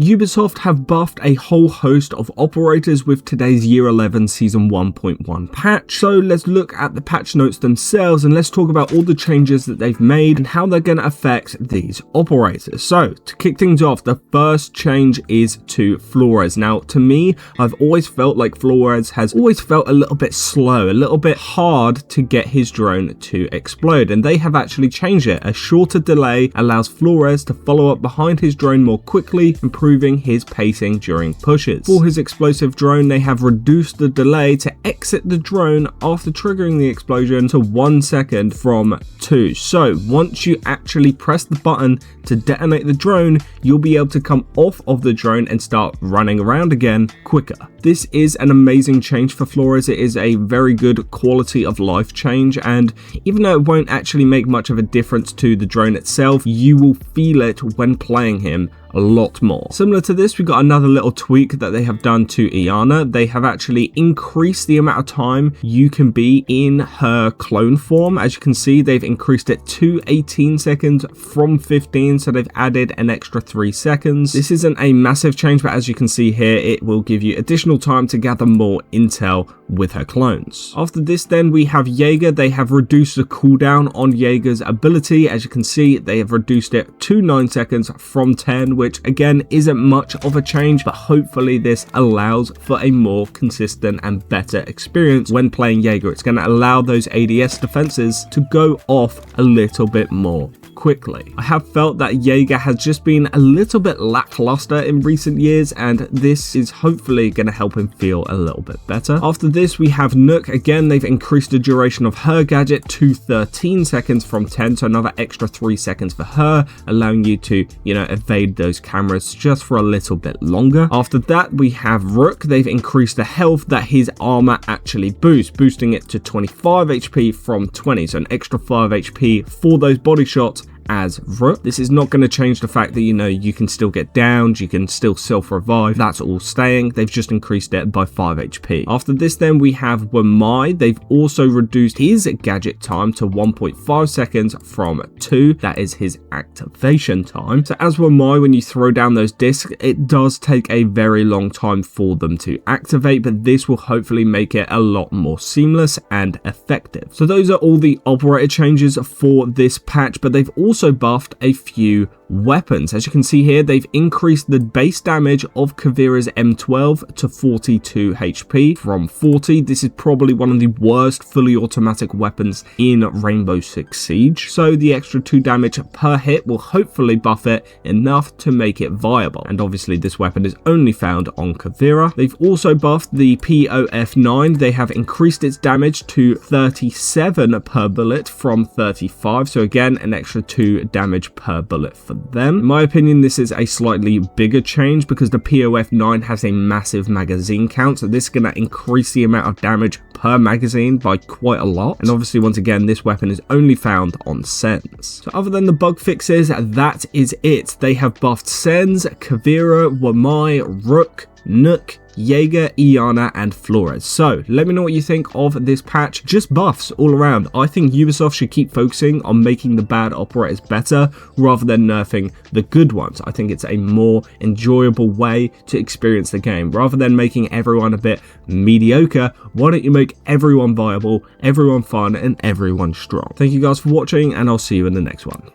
Ubisoft have buffed a whole host of operators with today's Year 11 Season 1.1 patch. So let's look at the patch notes themselves and let's talk about all the changes that they've made and how they're going to affect these operators. So to kick things off, the first change is to Flores. Now to me, I've always felt like Flores has always felt a little bit slow, a little bit hard to get his drone to explode, and they have actually changed it. A shorter delay allows Flores to follow up behind his drone more quickly, improving his pacing during pushes. For his explosive drone, they have reduced the delay to exit the drone after triggering the explosion to 1 second from 2. So once you actually press the button to detonate the drone, you'll be able to come off of the drone and start running around again quicker. This is an amazing change for Flores. It is a very good quality of life change, and even though it won't actually make much of a difference to the drone itself, you will feel it when playing him a lot more. Similar to this, we've got another little tweak that they have done to Iana. They have actually increased the amount of time you can be in her clone form. As you can see, they've increased it to 18 seconds from 15, so they've added an extra 3 seconds. This isn't a massive change, but as you can see here, it will give you additional time to gather more intel with her clones. After this then, we have Jager. They have reduced the cooldown on Jager's ability. As you can see, they have reduced it to 9 seconds from 10, which again isn't much of a change, but hopefully this allows for a more consistent and better experience when playing Jager. It's going to allow those ADS defenses to go off a little bit more quickly. I have felt that Jager has just been a little bit lackluster in recent years, and this is hopefully going to help him feel a little bit better. After this, we have Nokk. Again, they've increased the duration of her gadget to 13 seconds from 10, so another extra 3 seconds for her, allowing you to, evade those cameras just for a little bit longer. After that, we have Rook. They've increased the health that his armor actually boosts, boosting it to 25 HP from 20, so an extra 5 HP for those body shots as Rook. This is not going to change the fact that, you can still get downed, you can still self-revive. That's all staying. They've just increased it by 5 HP. After this then, we have Wamai. They've also reduced his gadget time to 1.5 seconds from 2. That is his activation time. So as Wamai, when you throw down those discs, it does take a very long time for them to activate, but this will hopefully make it a lot more seamless and effective. So those are all the operator changes for this patch, but they've also buffed a few weapons. As you can see here, they've increased the base damage of Caveira's M12 to 42 HP from 40. This is probably one of the worst fully automatic weapons in Rainbow Six Siege, so the extra 2 damage per hit will hopefully buff it enough to make it viable, and obviously this weapon is only found on Caveira. They've also buffed the POF9. They have increased its damage to 37 per bullet from 35, so again an extra 2 damage per bullet for them. In my opinion, this is a slightly bigger change because the POF9 has a massive magazine count, so this is going to increase the amount of damage per magazine by quite a lot, and obviously once again this weapon is only found on Sens. So other than the bug fixes, that is it. They have buffed Sens, Caveira, Wamai, Rook, Nokk, Jager, Iana, and Flores. So let me know what you think of this patch. Just buffs all around. I think Ubisoft should keep focusing on making the bad operators better rather than nerfing the good ones. I think it's a more enjoyable way to experience the game. Rather than making everyone a bit mediocre, why don't you make everyone viable, everyone fun, and everyone strong? Thank you guys for watching, and I'll see you in the next one.